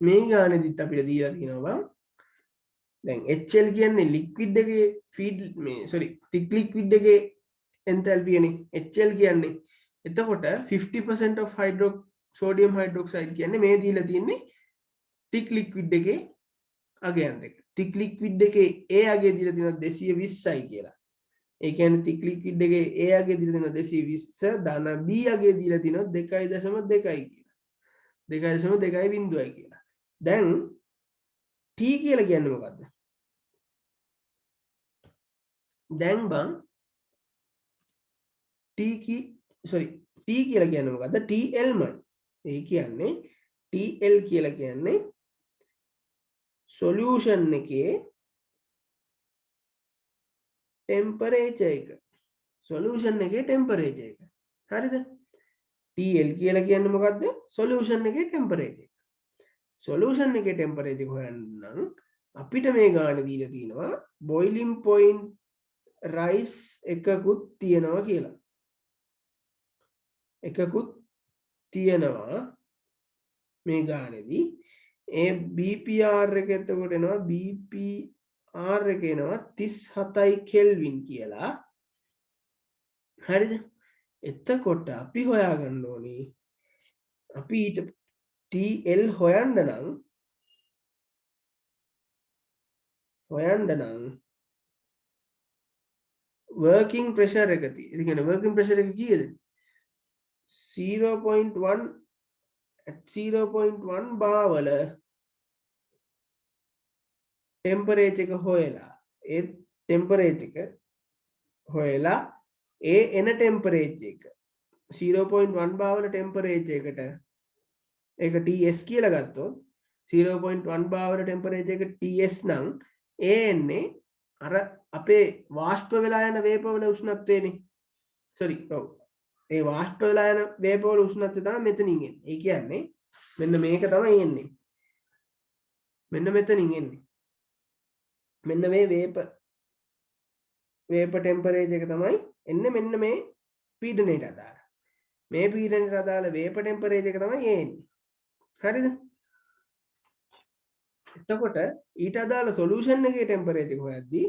මේ ගානෙදිත් අපිට දීලා තියෙනවා දැන් HL කියන්නේ ලික්විඩ් එකේ ෆීඩ් මේ සෝරි තික් ලික්විඩ් එකේ එන්තැල්පියනේ HL කියන්නේ එතකොට 50% of sodium hydroxide කියන්නේ මේ දීලා තියෙන්නේ තික් ලික්විඩ් එකේ අගයන් දෙක තික් ලික්විඩ් එකේ A අගය දීලා තියෙනවා 220යි කියලා ඒ කියන්නේ තික් ලික්විඩ් එකේ A අගය දීලා තියෙනවා 220 ධන B අගය දීලා තියෙනවා 2.2යි කියලා 2.2 කියලා දැන් T කියලා කියන්නේ මොකද්ද දැන් බං T කියලා කියන්නේ මොකද්ද TL මයි ඒ කියන්නේ TL කියලා කියන්නේ solution එකේ temperature එක solution එකේ temperature එක හරිද TL කියලා කියන්නේ මොකද්ද solution එකේ temperature එක solution එකේ temperature හොයන්න නම් අපිට මේ ගාන දීලා තියෙනවා boiling point rise එකකුත් තියෙනවා කියලා එකකුත් තියෙනවා මේ ගානේදී ඒ BPR එක එතකොට එනවා BPR එක එනවා 37යි කෙල්වින් කියලා හරිද එතකොට අපි හොයාගන්න ඕනේ අපි ඊට TL හොයන්න නම් working pressure එක තියෙයි. ඒ කියන්නේ working pressure එක කීයද? 0.1 at 0.1 bar වල temperature එක හොයලා ඒ temperature එක හොයලා ඒ එන temperature එක 0.1 bar වල temperature එකට ඒක TS කියලා ගත්තොත් 0.1 bar වල temperature එක TS නම් ඒ එන්නේ අර අපේ වාෂ්ප වෙලා යන වේප වල උෂ්ණත්වයනේ sorry ඔව් ඒ වාෂ්ප වෙලා යන වේප වල උෂ්ණත්වය තමයි මෙතනින් එන්නේ ඒ කියන්නේ මෙන්න මේක තමයි එන්නේ මෙන්න මෙතනින් එන්නේ මෙන්න මේ වේප ටෙම්පරේචර් එක තමයි එන්නේ මෙන්න මේ පීඩනයට අදාළ මේ පීඩනයට අදාළ වේප ටෙම්පරේචර් එක තමයි එන්නේ හරිද එතකොට ඊට අදාළ සොලියුෂන් එකේ ටෙම්පරේචර් එක හොයද්දී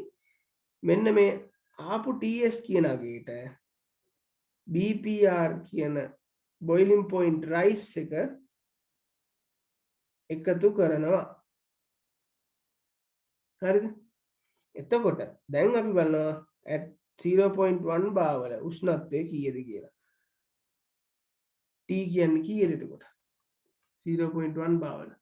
මෙන්න මේ ආපු TS කියන අගයට BPR කියන boiling point rise එක එකතු කරනවා හරිද එතකොට දැන් අපි බලනවා at 0.1 bar වල උෂ්ණත්වය කීයද කියලා T කියන්නේ කීයද එතකොට 0.1 bar වල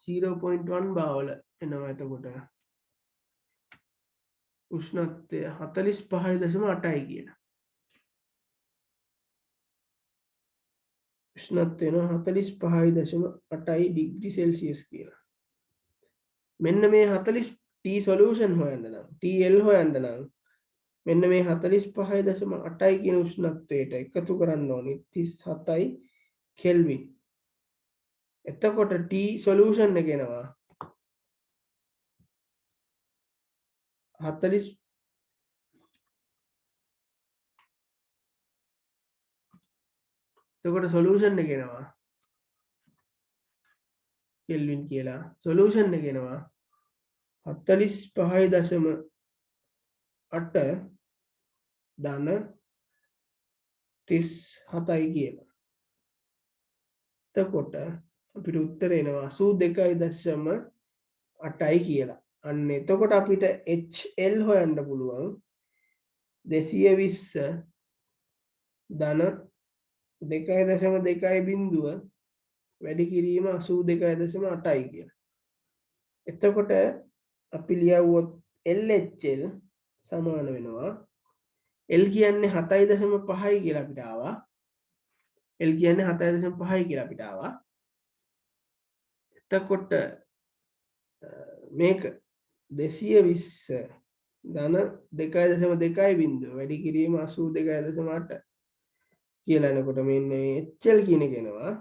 0.1 bar වල එනවා එතකොට උෂ්ණත්වය 45.8යි කියන උෂ්ණත්වය වෙනවා 45.8යි ඩිග්‍රී සෙල්සියස් කියලා මෙන්න මේ 40 T සොලියුෂන් හොයන්න නම් TL හොයන්න නම් මෙන්න මේ 45.8යි කියන උෂ්ණත්වයට එකතු කරන්න ඕනේ 37යි කෙල්වින් එතකොට T සොලියුෂන් එක එනවා 40 එතකොට සොලියුෂන් එක එනවා කෙල්වින් කියලා සොලියුෂන් එක එනවා 45.8 ධන 37යි කියලා එතකොට අපිට උත්තර එනවා 82.8යි කියලා අන්න එතකොට අපිට HL හොයන්න පුළුවන් 220 ධන 2.2 බිඳුව වැඩි කිරීම 82.8යි කියලා. එතකොට අපි ලියවුවොත් LHL සමාන වෙනවා L කියන්නේ 7.5යි කියලා අපිට ආවා. L කියන්නේ 7.5යි කියලා අපිට ආවා. එතකොට මේක 220 ධන 2.2 බිඳුව වැඩි කිරීම 82.8 කියලා එනකොට මෙන්න HL කියන එක එනවා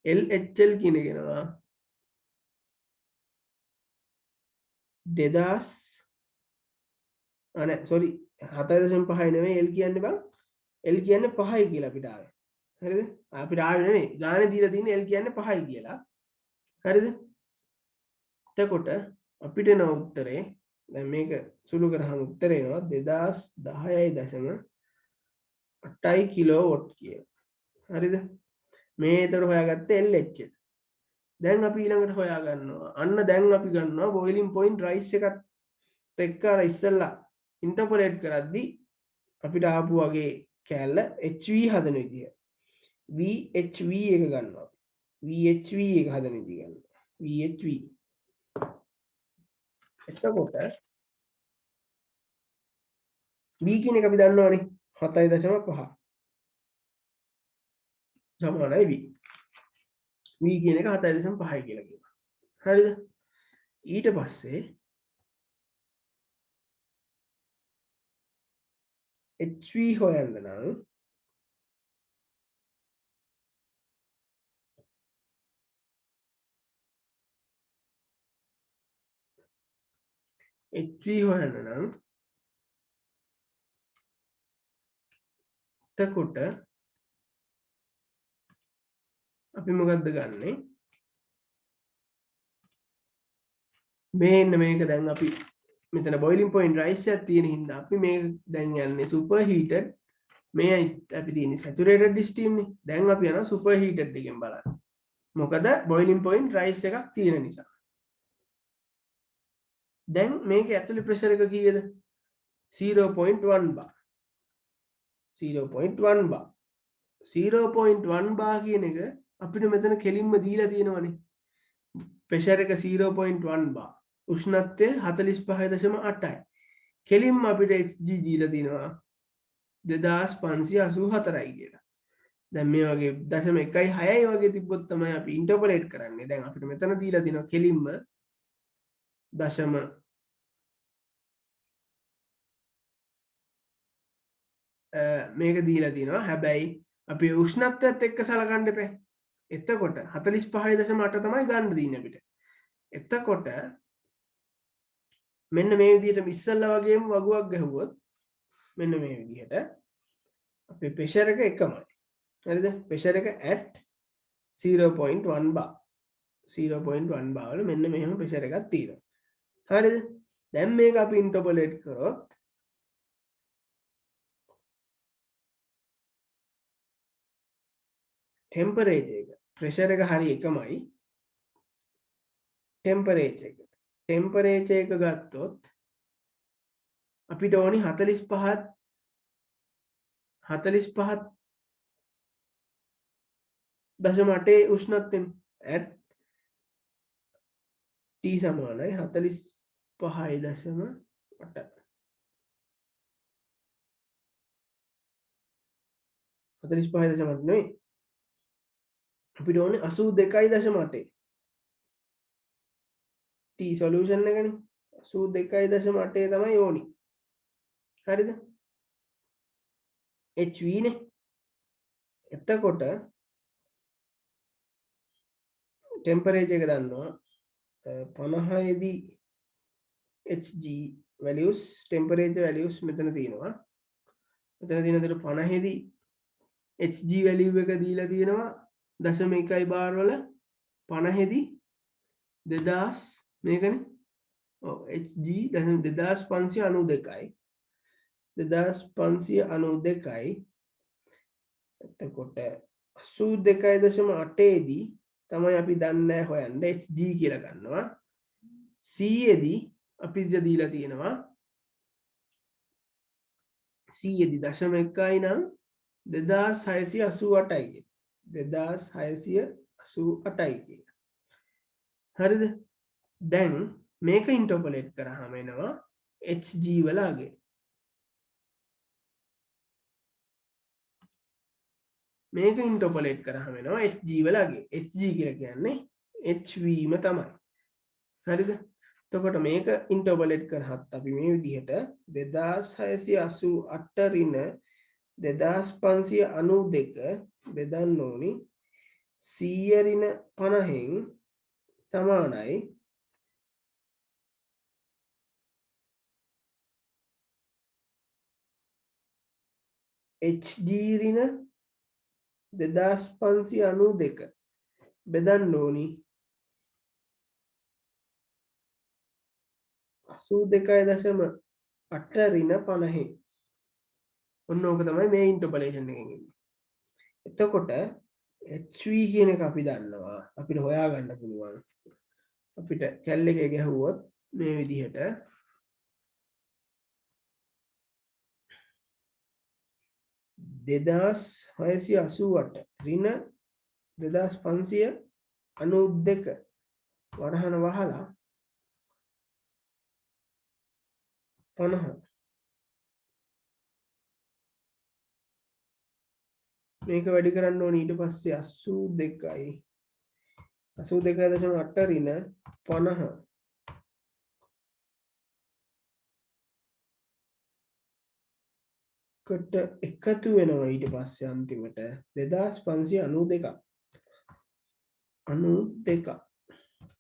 LHL කියන කෙනවා 2000 අනේ sorry 7.5 නෙවෙයි L කියන්නේ බං L කියන්නේ 5යි කියලා අපිට ආවේ. හරිද? අපිට ආවේ නෙවෙයි. ගානේ දීලා තියෙන්නේ L කියන්නේ 5යි කියලා. හරිද? එතකොට අපිට එන උත්තරේ දැන් මේක සුළු කරාම උත්තරේ එනවා 2010.8 කිලෝවොට් කියලා. හරිද? මේ එතකොට හොයාගත්තේ LH. දැන් අපි ඊළඟට හොයා ගන්නවා. අන්න දැන් අපි ගන්නවා බොයිලින් පොයින්ට් රයිස් එකත් එක්ක අර ඉස්සෙල්ලා ඉන්ටර්පොලේට් කරද්දී අපිට ආපු වගේ කැලල HV හදන විදිය. VHV එක ගන්නවා. VHV එක හදන විදිය ගන්නවා. VHV. එතකොට B කියන එක අපි දන්නවනේ 7.5 සමානයි B. V කියන එක 7.5 කියලා කියනවා. හරිද? ඊට පස්සේ HV හොයන්න නම් HV හොයන්න නම් එතකොට අපි මොකද්ද ගන්නෙ? මේන්න මේක දැන් අපි මෙතන බොයිලින් පොයින්ට් රයිස් එකක් තියෙන හින්දා අපි මේක දැන් යන්නේ සුපර් හීටඩ් මේ අපි තියෙන්නේ සැචුරේටඩ් ස්ටීම් නේ. දැන් අපි යනවා සුපර් හීටඩ් එකෙන් බලන්න. මොකද බොයිලින් පොයින්ට් රයිස් එකක් තියෙන නිසා. දැන් මේක ඇතුලේ ප්‍රෙෂර් එක කීයද? 0.1 bar. 0.1 bar. 0.1 bar කියන එක අපිට මෙතන කෙලින්ම දීලා තියෙනවනේ. ප්‍රෙෂර් එක 0.1 bar. උෂ්ණත්වය 45.8යි. කෙලින්ම අපිට Hg දීලා තියෙනවා 2584යි කියලා. දැන් මේ වගේ 0.16යි වගේ තිබ්බොත් තමයි අපි ඉන්ටර්පොලේට් කරන්නේ. දැන් අපිට මෙතන දීලා තියෙනවා කෙලින්ම මේක දීලා තියෙනවා. හැබැයි අපි උෂ්ණත්වයත් එක්ක සලකන්න එපා. එතකොට 45.8 තමයි ගන්න දෙන්නේ අපිට. එතකොට මෙන්න මේ විදිහට ඉස්සල්ලා වගේම වගුවක් ගැහුවොත් මෙන්න මේ විදිහට අපේ ප්‍රෙෂර් එක එකමයි. හරිද? ප්‍රෙෂර් එක at 0.1 bar. 0.1 bar වල මෙන්න මෙහෙම ප්‍රෙෂර් එකක් තියෙනවා. හරිද? දැන් මේක අපි ඉන්ටර්පොලේට් කරොත් ටෙම්පරේචර් එක ප්‍රෙෂර් එක හරිය එකමයි. ටෙම්පරේචර් එක ගත්තොත් අපිට ඕනි 45.8 උෂ්ණත්වයෙන් at T සමානයි 45.8 45.8 නෙවෙයි අපිට ඕනේ 82.8 T සොලියුෂන් එකනේ 82.8 තමයි ඕනි. හරිද? HV නේ. එතකොට ටෙම්පරේචර් එක දන්නවා 50 දී Hg values temperature values මෙතන තියෙනවා. මෙතන තියෙන දේ 50 දී Hg value එක දීලා තියෙනවා 0.1 bar වල 50 දී 2000 මේකනේ. ඔව් Hg 2592යි. 2592යි. එතකොට 82.8 දී තමයි අපි දන්නේ හොයන්න Hg කියලා ගන්නවා. C දී අපි දීලා තියෙනවා C දී 0.1යි නම් 2688යි. 2688යි කියලා. හරිද? දැන් මේක ඉන්ටර්පොලේට් කරාම එනවා Hg වලගේ. මේක ඉන්ටර්පොලේට් කරාම එනවා Hg වලගේ. Hg කියලා කියන්නේ HV ම තමයි. හරිද? එතකොට මේක ඉන්ටර්පොලේට් කරහත් අපි මේ විදිහට 2688 ඍණ 2592 බෙදන්න ඕනි 100 ඍණ 50න් සමානයි HG ඍණ 2592 බෙදන්න ඕනි 82.8 ඍණ 50. ඔන්න ඕක තමයි මේ ඉන්ටර්පොලේෂන් එකෙන් එන්නේ. එතකොට HV කියන එක අපි දන්නවා. අපිට හොයාගන්න පුළුවන්. අපිට කැල් එකේ ගැහුවොත් මේ විදිහට 2688 ඍණ 2592 වරහන වහලා 50 මේක වැඩි කරන්න ඕනේ ඊට පස්සේ 82යි 82.8 ඍණ 50 කට එකතු වෙනවා ඊට පස්සේ අන්තිමට 2592 92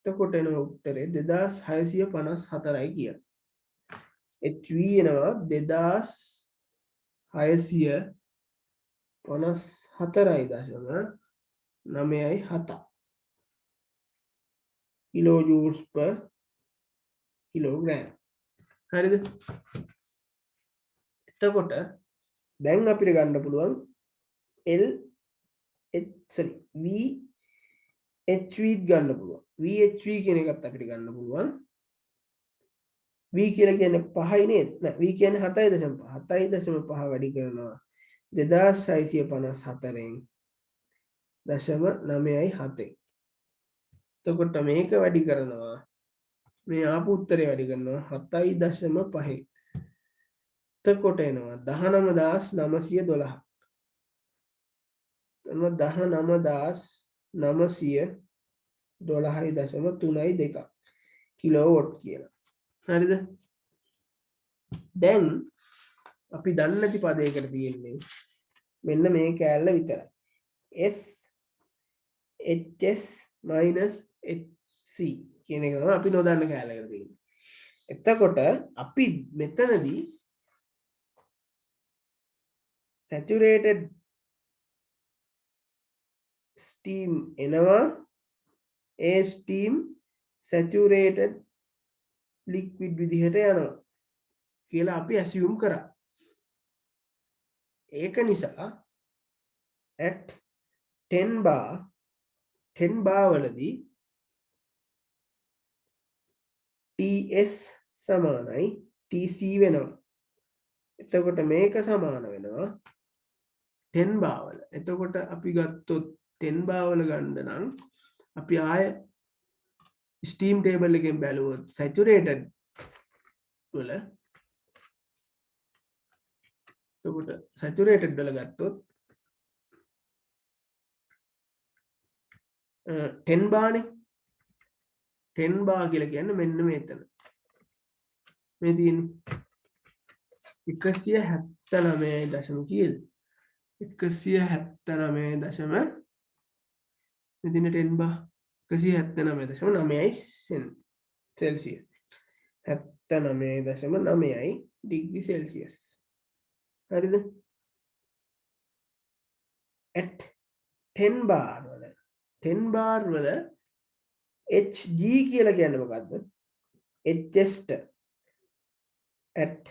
එතකොට එන උත්තරේ 2654යි කියන. HV එනවා 2654.9.7 කිලෝ ජූල්ස් per කිලෝග්‍රෑම්. හරිද? එතකොට දැන් අපිට ගන්න පුළුවන් VHV ගන්න පුළුවන්. VHV කියන එකත් අපිට ගන්න පුළුවන්. V කියලා කියන්නේ 5යි නේද? නෑ V කියන්නේ 7.5. 7.5 වැඩි කරනවා 2654න් 0.97. එතකොට මේක වැඩි කරනවා මේ ආපු උත්තරේ වැඩි කරනවා 7.5. එතකොට එනවා 19912. එනවා 19912.3.2 කිලෝවොට් කියලා. හරිද? දැන් අපි දන්නේ නැති පදයකට තියෙන්නේ මෙන්න මේ කෑල්ල විතරයි. S HS HC කියන එක තමයි අපි නොදන්න කෑල්ලකට තියෙන්නේ. එතකොට අපි මෙතනදී saturated steam එනවා ඒ steam saturated liquid විදිහට යනවා කියලා අපි assume කරා. ඒක නිසා at 10 bar වලදී TS සමානයි TC වෙනවා. එතකොට මේක සමාන වෙනවා 10 bar වල. එතකොට අපි ගත්තොත් 10 bar වල ගන්න නම් අපි ආය steam table එකෙන් බැලුවොත් saturated වල එතකොට saturated වල ගත්තොත් 10 bar නේ 10 bar කියලා කියන්නේ මෙන්න මෙතන මේ තියෙන්නේ 179 දශම කීයද 179 දශම මෙතන 10 bar 179.9යි සෙල්සියස් 79.9යි ඩිග්‍රී සෙල්සියස්. හරිද? at 10 bar වල HG කියලා කියන්නේ මොකද්ද? HS at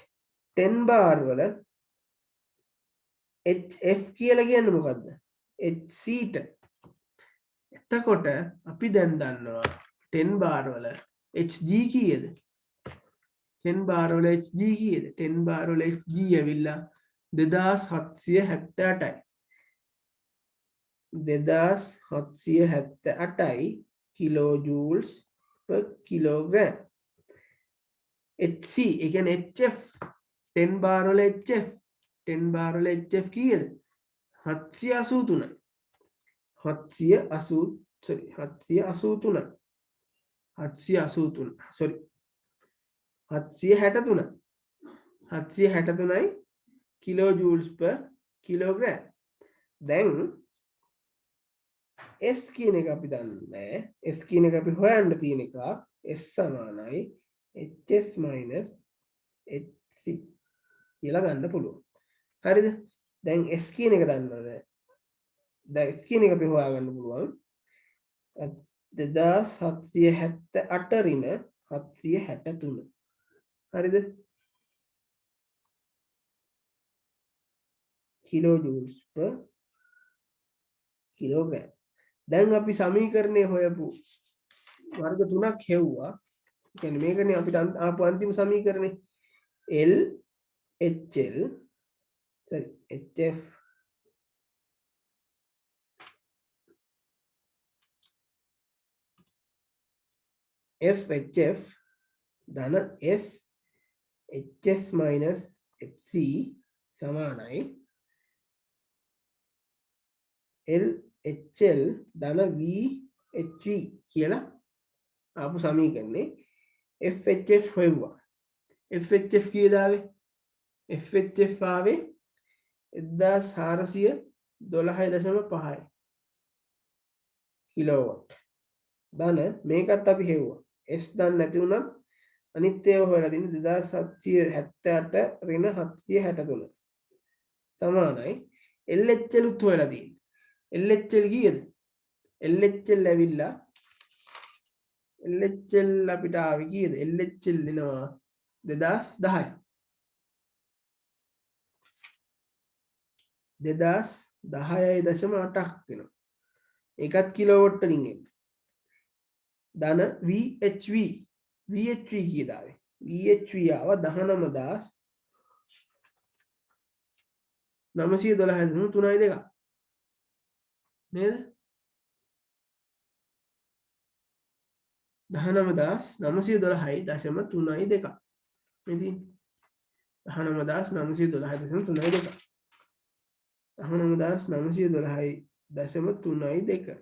10 bar වල HF කියලා කියන්නේ මොකද්ද? HC එතකොට අපි දැන් දන්නවා 10 bar වල HG කීයද? 10 bar වල HG කීයද? 10 bar වල HG ඇවිල්ලා 2778යි. 2778යි කිලෝ ජූල්ස් per කිලෝග්‍රෑම්. HC ඒ කියන්නේ HF 10 bar වල HF 10 bar වල HF කීයද? 783යි. 763යි කිලෝ ජූල්ස් per කිලෝග්‍රෑම්. දැන් S කියන එක අපි දන්නේ S කියන එක අපි හොයන්න තියෙන එක S සමානයි HS minus HC කියලා ගන්න පුළුවන්. හරිද? දැන් S කියන එක දන්නවද? දැන් S කියන එක අපි හොයාගන්න පුළුවන්. 2778 ඍණ 763. හරිද? kilojoules per kilogram. දැන් අපි සමීකරණය හොයපු වර්ග තුනක් හෙව්වා. කියන්නේ මේකනේ අපිට ආපු අන්තිම සමීකරණේ L HL sorry HF FHF ධන S HS minus HC සමානයි L HL ධන VHV කියලා ආපු සමීකරණේ FHF හොයුවා. FHF කීයද ආවේ? FHF ආවේ 1412.5 කිලෝවොට්. ධන මේකත් අපි හෙව්වා. S දන්නේ නැති වුණත් අනිත් ඒවා හොයලා තියෙන 2778 ඍණ 763 සමානයි LHL උත් හොයලා තියෙන්නේ. LHL කීයද? LHL ඇවිල්ලා LHL අපිට ආවේ කීයද? LHL දෙනවා 2010. 2010.8ක් වෙනවා. ඒකත් කිලෝවොට් වලින් එන්නේ. ධන VHV VHV කීයද ආවේ? VHV ආව 19912.3.2 නේද? 19912.3.2 මෙදී 19912.3.2 19912.3.2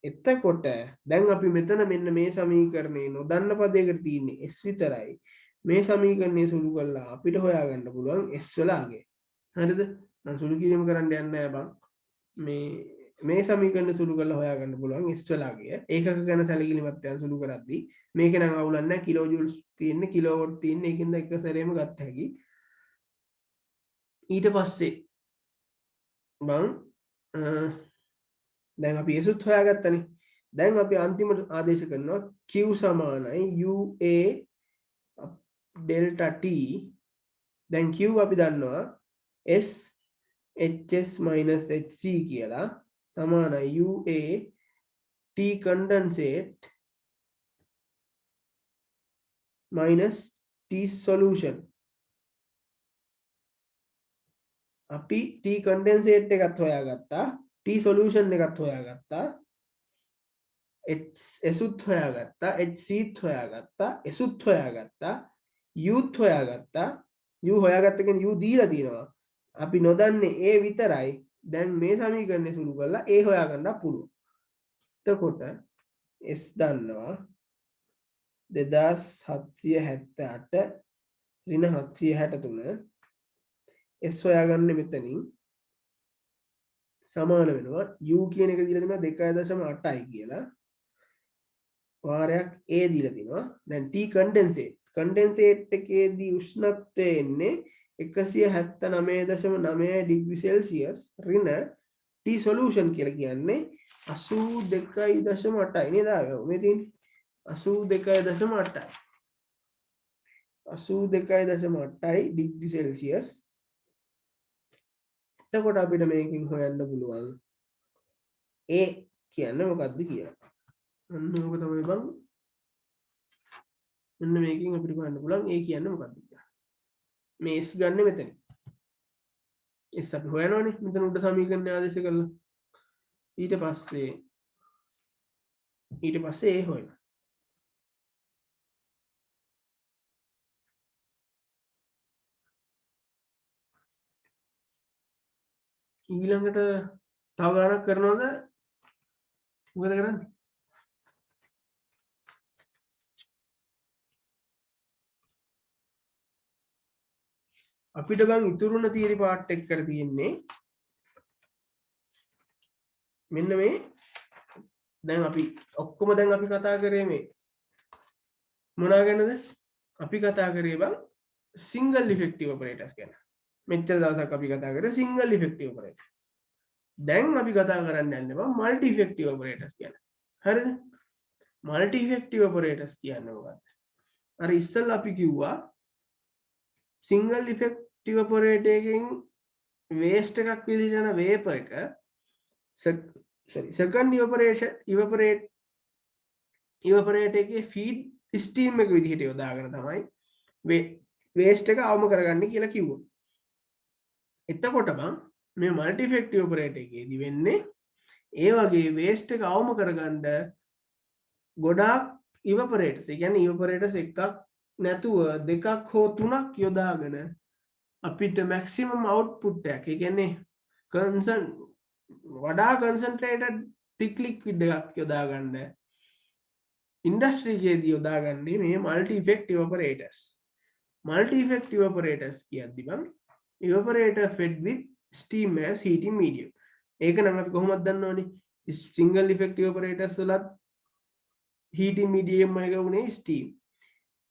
එතකොට දැන් අපි මෙතන මෙන්න මේ සමීකරණේ නොදන්න පදයකට තියෙන්නේ S විතරයි. මේ සමීකරණය සුළු කරලා අපිට හොයාගන්න පුළුවන් S වල අගය. හරිද? මම සුළු කිරීම කරන්න යන්නේ නැහැ බං. මේ සමීකරණ සුළු කරලා හොයාගන්න පුළුවන් S වල අගය. ඒකක ගැන සැලකිලිමත් යන සුළු කරද්දී මේක නම් අවුලක් නැහැ. කිලෝජූල්ස් තියෙන්නේ කිලෝවොට් තියෙන්නේ. ඒකින්ද එක සැරේම ගත්ත හැකි. ඊට පස්සේ බං දැන් අපි S උත් හොයාගත්තනේ. දැන් අපි අන්තිමට ආදේශ කරනවා Q සමානයි UA delta T. දැන් Q අපි දන්නවා S HS minus HC කියලා සමානයි UA T condensate minus T solution. අපි T condensate එකත් හොයාගත්තා. T solution එකත් හොයාගත්තා. S උත් හොයාගත්තා. HC උත් හොයාගත්තා. S උත් හොයාගත්තා. U උත් හොයාගත්තා. U හොයාගත්ත කියන්නේ U දීලා තියෙනවා. අපි නොදන්නේ A විතරයි. දැන් මේ සමීකරණය සුළු කරලා A හොයාගන්න පුළුවන්. එතකොට S දන්නවා 2778 ඍණ 763 S හොයාගන්නේ මෙතනින් සමාන වෙනවා U කියන එක දීලා දෙනවා 2.8යි කියලා. වාරයක් A දීලා තිනවා. දැන් T condensate එකේදී උෂ්ණත්වය එන්නේ 179.9 ඩිග්‍රී සෙල්සියස් ඍණ T solution කියලා කියන්නේ 82.8යි නේද? මේ තියෙන්නේ 82.8යි. 82.8යි ඩිග්‍රී සෙල්සියස්. එතකොට අපිට මේකෙන් හොයන්න පුළුවන් A කියන්නේ මොකක්ද කියලා. අන්න ඕක තමයි බං. මෙන්න මේකෙන් අපිට හොයන්න පුළුවන් A කියන්නේ මොකක්ද කියලා. මේ S ගන්න මෙතන. S අපි හොයනවනේ මෙතන උඩ සමීකරණය ආදේශ කරලා. ඊට පස්සේ A හොයන. ඊළඟට තව ගණනක් කරනවද? මොකද කරන්නේ? අපිට බං ඉතුරුන තියරි පාර්ට් එක කර තියෙන්නේ මෙන්න මේ දැන් අපි ඔක්කොම දැන් අපි කතා කරේ මේ මොනවා ගැනද? අපි කතා කරේ බං සිංගල් ඉෆෙක්ටිව් ඔපරේටර්ස් ගැන. මෙච්චර දවසක් අපි කතා කරේ සිංගල් ඉෆෙක්ටිව් ඔපරේටර්. දැන් අපි කතා කරන්න යන්නේ බං මල්ටි ඉෆෙක්ටිව් ඔපරේටර්ස් ගැන. හරිද? මල්ටි ඉෆෙක්ටිව් ඔපරේටර්ස් කියන්නේ මොකක්ද? අර ඉස්සෙල්ලා අපි කිව්වා සිංගල් ඉෆෙක්ටිව් ඔපරේටර් එකකින් වේස්ට් එකක් විදිහට යන වේපර් එක සෙකන්ඩ් ඉවපරේටර් එකේ ෆීඩ් ස්ටීම් එක විදිහට යොදාගෙන තමයි වේස්ට් එක අවම කරගන්නේ කියලා කිව්වා. එතකොට බං මේ මල්ටි ඉෆෙක්ටිව් ඔපරේටර් එකේදී වෙන්නේ ඒ වගේ වේස්ට් එක අවම කරගන්න ගොඩාක් ඉවපරේටර්ස්. ඒ කියන්නේ ඉවපරේටර්ස් එකක් නැතුව දෙකක් හෝ තුනක් යොදාගෙන අපිට මැක්සිමම් අවුට්පුට් එකක්, ඒ කියන්නේ වඩා කන්සන්ට්‍රේටඩ් තික් ලික්විඩ් එකක් යොදා ගන්න ඉන්ඩස්ට්‍රි එකේදී යොදාගන්නේ මේ multi effective operators. Multi effective operators කියද්දි බං evaporator fed with steam as heating medium. ඒක නම් අපි කොහොමද දන්න ඕනේ? single effective operators වලත් heating medium එක උනේ steam.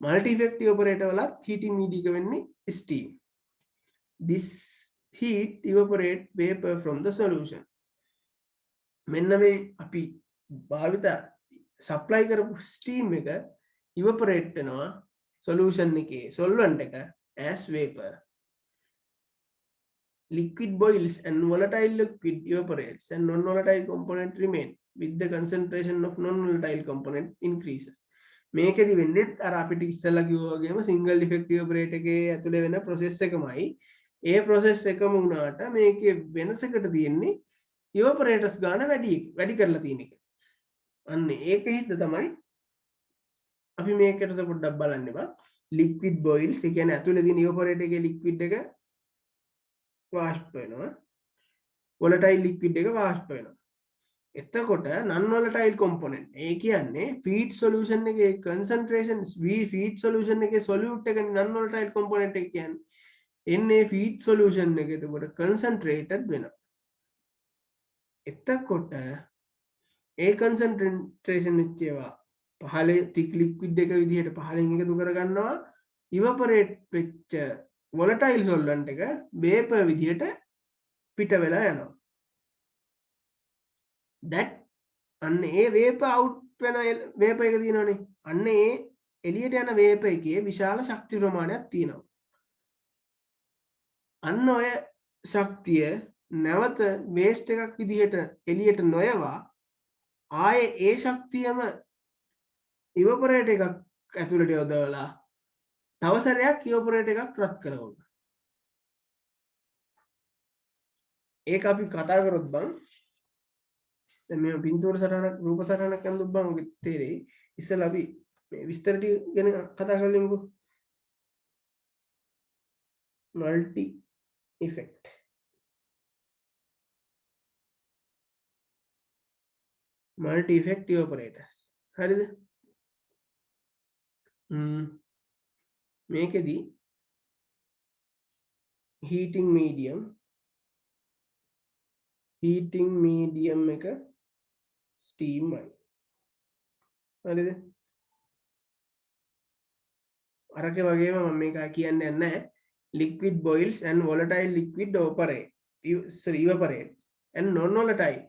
multi effective operator වලත් heating medium එක වෙන්නේ steam. This heat evaporate vapor from the solution. මෙන්න මේ අපි භාවිත supply කරපු steam එක evaporate වෙනවා solution එකේ solvent එක as vapor. Liquid boils and volatile liquid evaporates and non-volatile component remain with the concentration of non-volatile component increases. මේකෙදි වෙන්නේ අර අපිට ඉස්සෙල්ලා කිව්වා වගේම single effective operator එකේ ඇතුලේ වෙන process එකමයි. ඒ process එකම වුණාට මේකේ වෙනසකට තියෙන්නේ evaporators ගාන වැඩි කරලා තියෙන එක. අන්න ඒක හින්දා තමයි අපි මේකට පොඩ්ඩක් බලන්න බා. liquid boils ඒ කියන්නේ ඇතුලේ තියෙන evaporator එකේ liquid එක වාෂ්ප වෙනවා, volatile liquid එක වාෂ්ප වෙනවා. එතකොට non volatile component ඒ කියන්නේ feed solution එකේ concentration feed solution එකේ solute එක non volatile component එක කියන්නේ එන්නේ feed solution එක එතකොට concentrated වෙනවා. එතකොට ඒ concentration එච්චේවා පහළ thick liquid එක විදිහට පහළින් එකතු කරගන්නවා evaporate වෙච්ච volatile solvent එක vapor විදිහට පිට වෙලා යනවා. that අන්න ඒ vapor out වෙන vapor එක තියෙනවනේ. අන්න ඒ එළියට යන vapor එකේ විශාල ශක්ති ප්‍රමාණයක් තියෙනවා. අන්න ඔය ශක්තිය නැවත waste එකක් විදිහට එළියට නොයවා ආයේ ඒ ශක්තියම evaporate එකක් ඇතුළට යොදවලා තව සැරයක් evaporate එකක් රත් කරනවා. ඒක අපි කතා කරොත් බං දැන් මේ පින්තූර සටහනක් රූප සටහනක් අඳුම් බං ඔගෙ තේරෙයි. ඉස්සෙල්ලා අපි මේ විස්තර ටික ගැන කතා කරමුකෝ. multi effect multi effective operators. හරිද? මේකෙදි heating medium එක steam යි. හරිද? අරක වගේම මම මේක කියන්නේ නැහැ. liquid boils and volatile liquid evaporates and non-volatile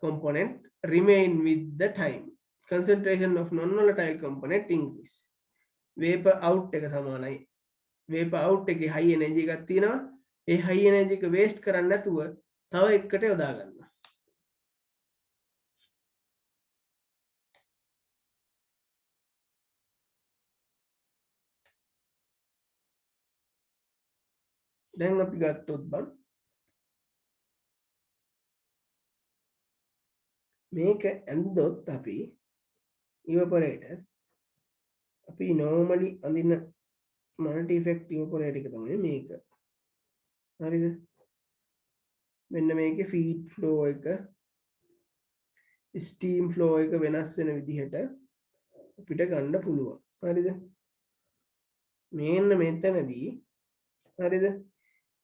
component remain with the time. Concentration of non-volatile component increase. Vapor out එක සමානයි. vapor out එකේ high energy එකක් තියෙනවා. ඒ high energy එක waste කරන්නේ නැතුව තව එකකට යොදා ගන්නවා. දැන් අපි ගත්තොත් බං මේක ඇඳොත් අපි evaporators අපි normally අඳින multi effect evaporator එක තමයි මේක. හරිද? මෙන්න මේකේ feed flow එක steam flow එක වෙනස් වෙන විදිහට අපිට ගන්න පුළුවන්. හරිද? මෙන්න මෙතනදී හරිද?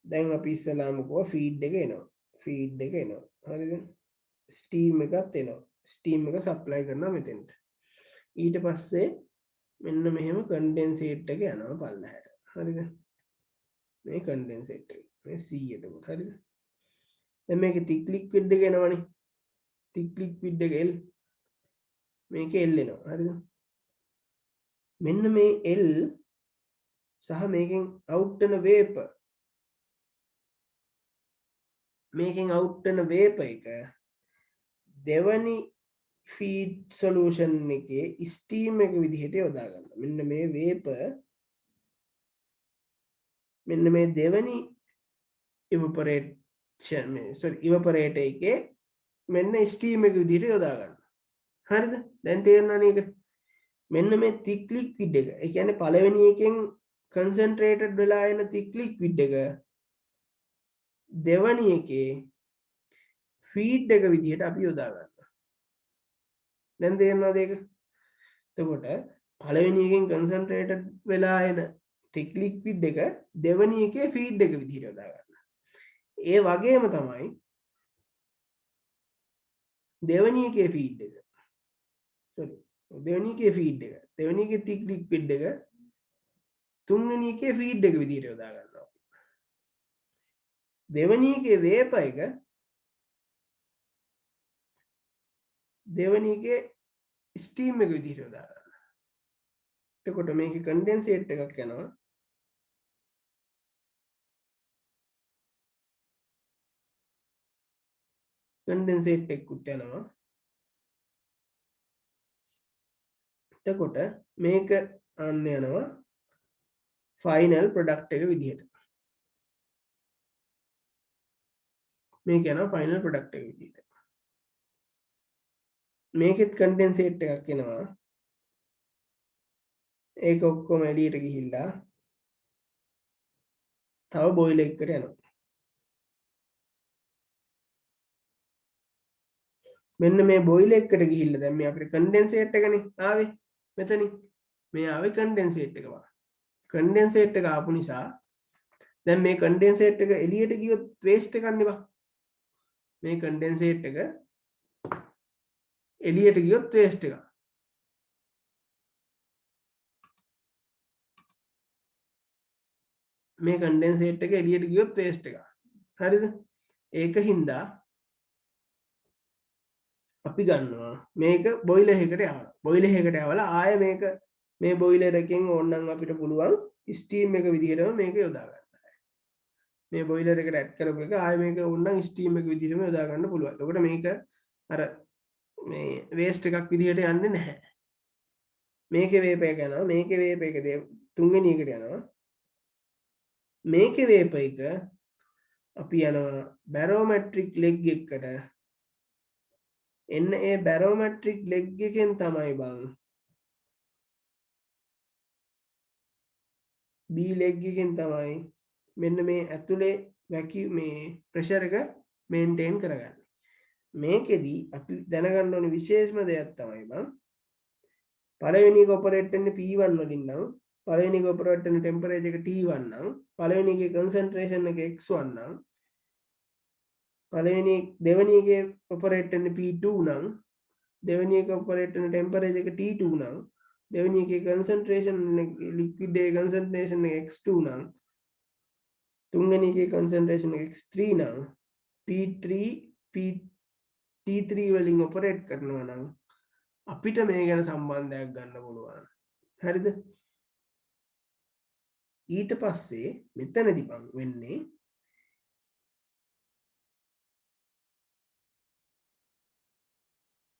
දැන් අපි ඉස්සලාම කො feed එක එනවා. හරිද? ස්ටීම් එකත් එනවා. ස්ටීම් එක සප්ලයි කරනවා මෙතෙන්ට. ඊට පස්සේ මෙන්න මෙහෙම කන්ඩෙන්සේට් එක යනවා පල්ලෙහාට. හරිද? මේ කන්ඩෙන්සේට් එක. මේ C එතකොට හරිද? දැන් මේකේ තික් ලික්විඩ් එක එනවනේ. තික් ලික්විඩ් එක L. මේක L එනවා. හරිද? මෙන්න මේ L සහ මේකෙන් අවුට් වෙන වේපර්. මේකෙන් අවුට් වෙන වේපර් එක දෙවනි ෆීඩ් සොලියුෂන් එකේ ස්ටීම් එක විදිහට යොදා ගන්න. මෙන්න මේ වේපර් මෙන්න මේ දෙවනි ඉවපොරේටර් එකේ මෙන්න ස්ටීම් එක විදිහට යොදා ගන්න. හරිද? දැන් තේරෙනවනේ ඒක. මෙන්න මේ thick liquid එක. ඒ කියන්නේ පළවෙනි එකෙන් concentrated වෙලා එන thick liquid එක දෙවනි එකේ ෆීඩ් එක විදිහට අපි යොදා ගන්නවා. දැන් තේරෙනවද ඒක? එතකොට පළවෙනි එකෙන් concentrated වෙලා එන thick liquid එක දෙවනි එකේ ෆීඩ් එක විදිහට යොදා ගන්නවා. ඒ වගේම තමයි දෙවනි එකේ ෆීඩ් එක. sorry. දෙවනි එකේ ෆීඩ් එක. දෙවනි එකේ thick liquid එක තුන්වෙනි එකේ ෆීඩ් එක විදිහට යොදා ගන්නවා. දෙවනි එකේ වේපර් එක දෙවනි එකේ ස්ටීම් එක විදිහට යොදා ගන්නවා. එතකොට මේකේ කන්ඩෙන්සේට් එකක් යනවා. කන්ඩෙන්සේට් එකකුත් යනවා. එතකොට මේක අන්න යනවා ෆයිනල් ප්‍රොඩක්ට් එක විදිහට. මේක යනවා ෆයිනල් ප්‍රොඩක්ට් එක විදිහට. මේකෙත් කන්ඩෙන්සේට් එකක් එනවා. ඒක ඔක්කොම එළියට ගිහිල්ලා තව බොයිලර් එකකට යනවා. මෙන්න මේ බොයිලර් එකට ගිහිල්ලා දැන් මේ අපිට කන්ඩෙන්සේට් එකනේ ආවේ මෙතනින්. මේ ආවේ කන්ඩෙන්සේට් එක වා. කන්ඩෙන්සේට් එක ආපු නිසා දැන් මේ කන්ඩෙන්සේට් එක එළියට ගියොත් වේස්ට් එකක් නේ වා. මේ කන්ඩෙන්සේට් එක එළියට ගියොත් වේස්ට් එකක්. මේ කන්ඩෙන්සේට් එක එළියට ගියොත් වේස්ට් එකක්. හරිද? ඒක හින්දා අපි ගන්නවා මේක බොයිලර් එකකට යවනවා. බොයිලර් එකට යවලා ආය මේක මේ බොයිලර් එකෙන් ඕනනම් අපිට පුළුවන් ස්ටීම් එක විදිහටම මේක යොදා ගන්න. මේ බොයිලර් එකට ඇඩ් කරපු එක ආය මේක ඕනනම් ස්ටීම් එක විදිහටම යොදා ගන්න පුළුවන්. එතකොට මේක අර මේ වේස්ට් එකක් විදිහට යන්නේ නැහැ. මේකේ වේපර් එක යනවා. මේකේ වේපර් එක තුන්වෙනි එකට යනවා. මේකේ වේපර් එක අපි යනවා බැරෝමැට්‍රික් ලෙග් එකකට. එන්න ඒ බැරෝමැට්‍රික් ලෙග් එකෙන් තමයි බං B ලෙග් එකෙන් තමයි මෙන්න මේ ඇතුලේ වැකියුම් මේ ප්‍රෙෂර් එක මේන්ටේන් කරගන්නේ. මේකෙදි අපි දැනගන්න ඕනේ විශේෂම දෙයක් තමයි බං පළවෙනි එක ඔපරේට් වෙන්නේ P1 වලින් නම් පළවෙනි එක ඔපරේට් වෙන ටෙම්පරේචර් එක T1 නම් පළවෙනි එකේ කන්සන්ට්‍රේෂන් එක x1 නම් දෙවෙනි එකේ ඔපරේට් වෙන්නේ P2 නම් දෙවෙනි එක ඔපරේට් වෙන ටෙම්පරේචර් එක T2 නම් දෙවෙනි එකේ කන්සන්ට්‍රේෂන් ලික්විඩ් එකේ කන්සන්ට්‍රේෂන් එක x2 නම් තුන්වෙනි එකේ කන්සන්ට්‍රේෂන් එක x3 නම් P3 T3 වලින් ඔපරේට් කරනවා නම් අපිට මේ ගැන සම්බන්ධයක් ගන්න පුළුවන්. හරිද? ඊට පස්සේ මෙතනදී බං වෙන්නේ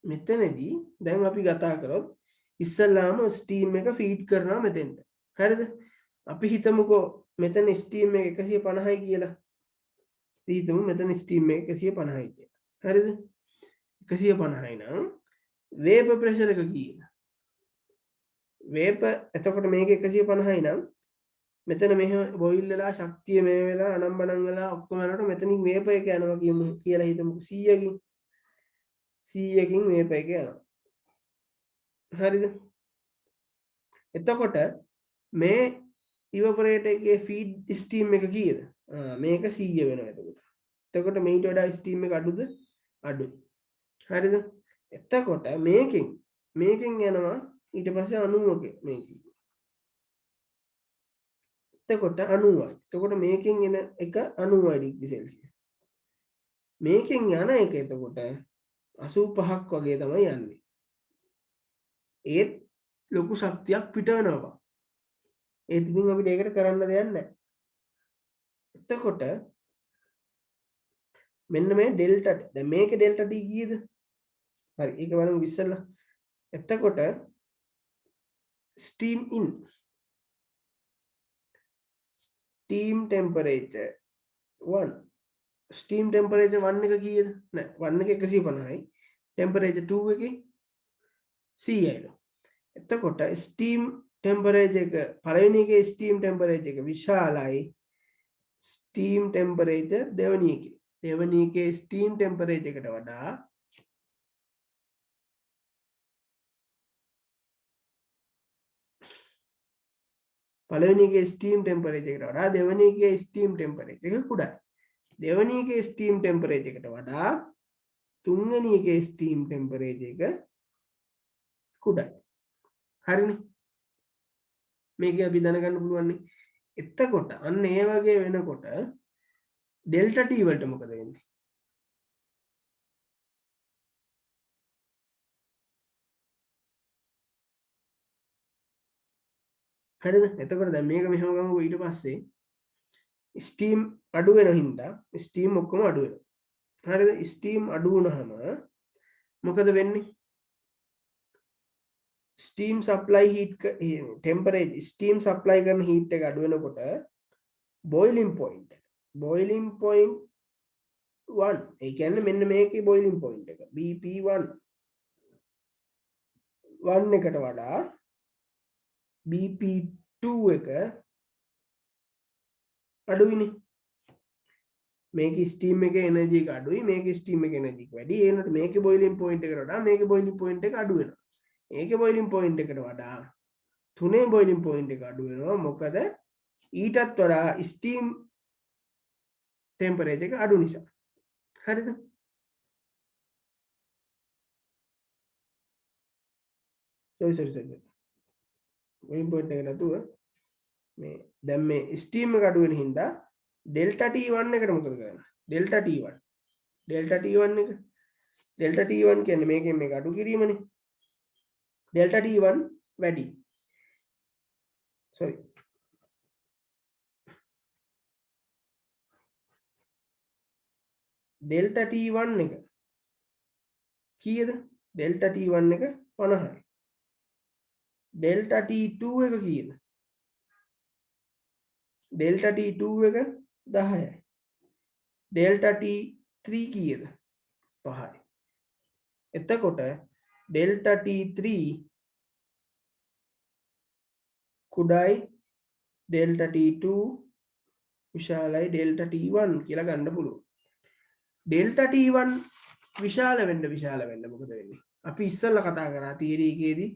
මෙතනදී දැන් අපි කතා කරොත් ඉස්සල්ලාම ස්ටීම් එක ෆීඩ් කරනවා මෙතෙන්ට. හරිද? අපි හිතමුකෝ මෙතන ස්ටීම් එක 150යි කියලා. අපි හිතමු මෙතන ස්ටීම් එක 150යි කියලා. හරිද? 150යි නම් වේපර් ප්‍රෙෂර් එක කීයද? වේපර් එතකොට මේක 150යි නම් මෙතන මෙහෙම බොයිල් වෙලා ශක්තිය මේ වෙලා අනම්බනම් වෙලා ඔක්කොම යනකොට මෙතනින් වේපර් එක යනවා කියමු කියලා හිතමු 100කින්. 100කින් වේපර් එක යනවා. හරිද? එතකොට මේ ඉවපොරේටර් එකේ ෆීඩ් ස්ටීම් එක කීයද? මේක 100 වෙනවා එතකොට. එතකොට මේට වඩා ස්ටීම් එක අඩුද? අඩුයි. හරිද? එතකොට මේකෙන් යනවා ඊට පස්සේ 90ක මේකෙන්. එතකොට 90යි. එතකොට මේකෙන් එන එක 90යි ඩිග්‍රී සෙල්සියස්. මේකෙන් යන එක එතකොට 85ක් වගේ තමයි යන්නේ. ඒත් ලොකු ශක්තියක් පිට වෙනවා. ඒත් ඉතින් අපිට ඒකට කරන්න දෙයක් නැහැ. එතකොට මෙන්න මේ ඩෙල්ටා දැන් මේකේ ඩෙල්ටා T කීයද? හරි ඒක බලමු ඉස්සෙල්ලා. එතකොට steam in steam temperature 1 steam temperature 1 එක කීයද? නෑ 1 එක 150යි. temperature 2 එකේ 100යිලු. එතකොට steam temperature එක පළවෙනි එකේ steam temperature එක විශාලයි. steam temperature දෙවෙනි එකේ steam temperature එකට වඩා පළවෙනි එකේ steam temperature එකට වඩා දෙවෙනි එකේ steam temperature එක කුඩායි. දෙවෙනි එකේ steam temperature එකට වඩා තුන්වෙනි එකේ steam temperature එක කුඩායි. හරිනේ. මේක අපි දැනගන්න පුළුවන් නේ. එතකොට අන්න ඒ වගේ වෙනකොට ඩෙල්ටා T වලට මොකද වෙන්නේ? හරිද? එතකොට දැන් මේක මෙහෙම ගමු ඊට පස්සේ ස්ටීම් අඩු වෙන හින්දා ස්ටීම් ඔක්කොම අඩු වෙනවා. හරිද? ස්ටීම් අඩු වුණාම මොකද වෙන්නේ? Steam supply heat temperature steam supply කරන හීට් එක අඩු වෙනකොට බොයිලින් පොයින්ට් 1 ඒ කියන්නේ මෙන්න මේකේ බොයිලින් පොයින්ට් එක BP1 1 එකට වඩා BP2 එක අඩුයිනේ. මේකේ ස්ටීම් එකේ එනර්ජි එක අඩුයි මේකේ ස්ටීම් එකේ එනර්ජි එක වැඩි. ඒ වුණාට මේකේ බොයිලින් පොයින්ට් එකට වඩා මේකේ බොයිලින් පොයින්ට් එක අඩු වෙනවා. ඒකේ බොයිලින් පොයින්ට් එකට වඩා තුනේ බොයිලින් පොයින්ට් එක අඩු වෙනවා. මොකද ඊටත් වඩා ස්ටීම් ටෙම්පරේචර් එක අඩු නිසා. හරිද? sorry බොයිලින් පොයින්ට් එක නැතුව මේ දැන් මේ ස්ටීම් එක අඩු වෙන හින්දා ඩෙල්ටා T1 එකට මොකද කරන්නේ? ඩෙල්ටා T1 එක ඩෙල්ටා T1 කියන්නේ මේකෙන් මේක අඩු කිරීමනේ. ඩෙල්ටා T1 වැඩි. sorry ඩෙල්ටා T1 එක කීයද? ඩෙල්ටා T1 එක 50යි. ඩෙල්ටා T2 එක කීයද? ඩෙල්ටා T2 එක 10යි. ඩෙල්ටා T3 කීයද? 5යි. එතකොට ඩෙල්ටා T3 කුඩායි ඩෙල්ටා T2 විශාලයි ඩෙල්ටා T1 කියලා ගන්න පුළුවන්. ඩෙල්ටා T1 විශාල වෙන්න මොකද වෙන්නේ? අපි ඉස්සෙල්ලා කතා කරා තියරි එකේදී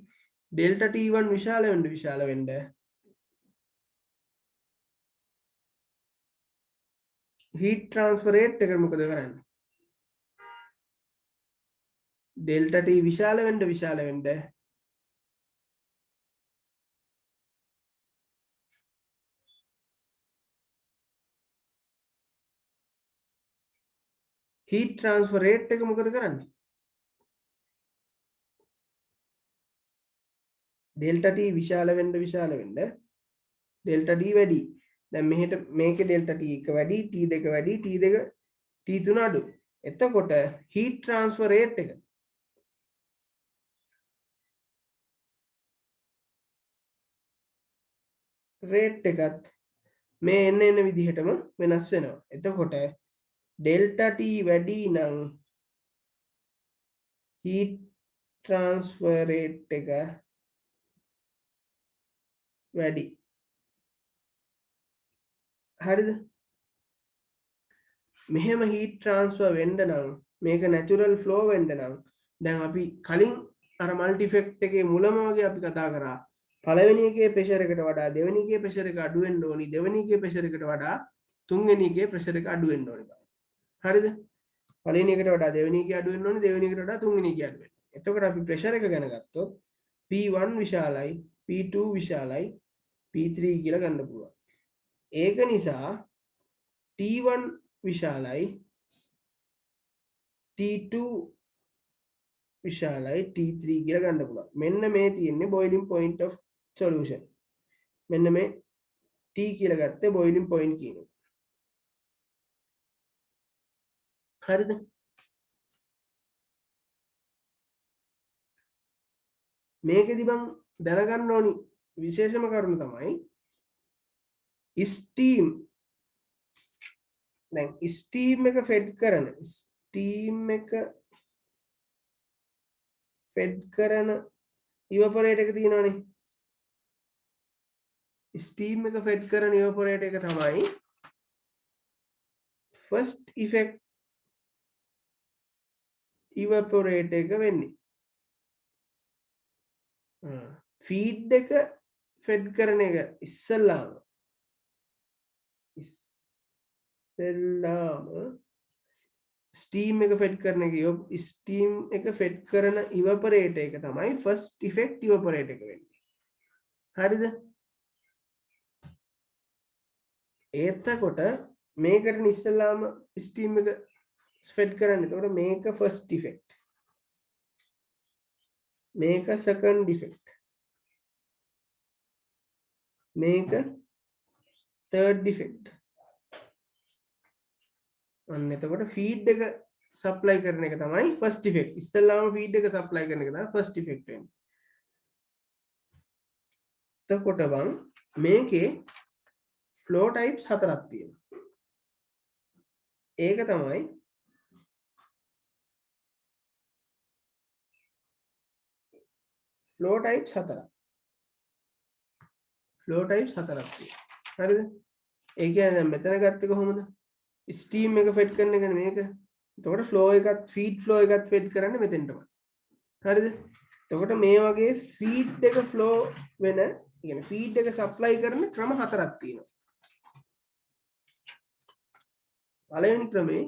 ඩෙල්ටා T1 විශාල වෙන්න heat transfer rate එක මොකද කරන්නේ? ඩෙල්ටා T විශාල වෙන්න heat transfer rate එක මොකද කරන්නේ? ඩෙල්ටා T විශාල වෙන්න ඩෙල්ටා T වැඩි. දැන් මෙහෙට මේකේ ඩෙල්ටා T එක වැඩි T2 වැඩි T3 අඩු. එතකොට heat transfer rate එක එකත් මේ එන්න විදිහටම වෙනස් වෙනවා. එතකොට ඩෙල්ටා T වැඩි නම් heat transfer rate එක වැඩි. හරිද? මෙහෙම heat transfer වෙන්න නම් මේක natural flow වෙන්න නම් දැන් අපි කලින් අර multi effect එකේ මුලම වගේ අපි කතා කරා පළවෙනි එකේ pressure එකට වඩා දෙවෙනි එකේ pressure එක අඩු වෙන්න ඕනි දෙවෙනි එකේ pressure එකට වඩා තුන්වෙනි එකේ pressure එක අඩු වෙන්න ඕනි. හරිද? පළවෙනි එකට වඩා දෙවෙනි එක අඩු වෙන්න ඕනේ, දෙවෙනි එකට වඩා තුන්වෙනි එක අඩු වෙන්න. එතකොට අපි ප්‍රෙෂර් එක ගැන ගත්තොත් P1 විශාලයි, P2 විශාලයි, P3 කියලා ගන්න පුළුවන්. ඒක නිසා T1 විශාලයි, T2 විශාලයි, T3 කියලා ගන්න පුළුවන්. මෙන්න මේ තියෙන්නේ boiling point of solution. මෙන්න මේ T කියලා ගත්තේ boiling point කියන එක. හරිද? මේකෙදි මම දැනගන්න ඕනි විශේෂම කරුණ තමයි ස්ටීම්. දැන් ස්ටීම් එක ෆෙඩ් කරන ඉවපොරේටර් එක තියෙනවනේ. ස්ටීම් එක ෆෙඩ් කරන ඉවපොරේටර් එක තමයි ෆස්ට් ඉෆෙක්ට් ඉවපොරේටර් එක වෙන්නේ. ෆීඩ් එක ෆෙඩ් කරන එක ඉස්සෙල්ලාම ස්ටීම් එක ෆෙඩ් කරන එක ස්ටීම් එක ෆෙඩ් කරන ඉවපොරේටර් එක තමයි ෆස්ට් ඉෆෙක්ට් ඉවපොරේටර් එක වෙන්නේ. හරිද? එතකොට මේකට ඉස්සෙල්ලාම ස්ටීම් එක ෆෙඩ් කරන්නේ. එතකොට මේක ෆස්ට් ඉෆෙක්ට්, මේක සෙකන්ඩ් ඉෆෙක්ට්, මේක තර්ඩ් ඉෆෙක්ට්. අන්න එතකොට ෆීඩ් එක සප්ලයි කරන එක තමයි ෆස්ට් ඉෆෙක්ට්. ඉස්සෙල්ලාම ෆීඩ් එක සප්ලයි කරන එක තමයි ෆස්ට් ඉෆෙක්ට් වෙන්නේ. එතකොට බං මේකේ ෆ්ලෝ ටයිප්ස් 4ක් තියෙනවා. ඒක තමයි ෆ්ලෝ ටයිප්ස් 4ක්. ෆ්ලෝ ටයිප්ස් 4ක් තියෙනවා. හරිද? ඒ කියන්නේ දැන් මෙතන ගත්තේ කොහොමද? ස්ටීම් එක ෆෙඩ් කරන එකනේ මේක. එතකොට ෆ්ලෝ එකත් ෆීඩ් ෆ්ලෝ එකත් ෆෙඩ් කරන්නේ මෙතෙන්ටම. හරිද? එතකොට මේ වගේ ෆීඩ් එක ෆ්ලෝ වෙන, يعني ෆීඩ් එක සප්ලයි කරන ක්‍රම 4ක් තියෙනවා. පළවෙනි ක්‍රමේ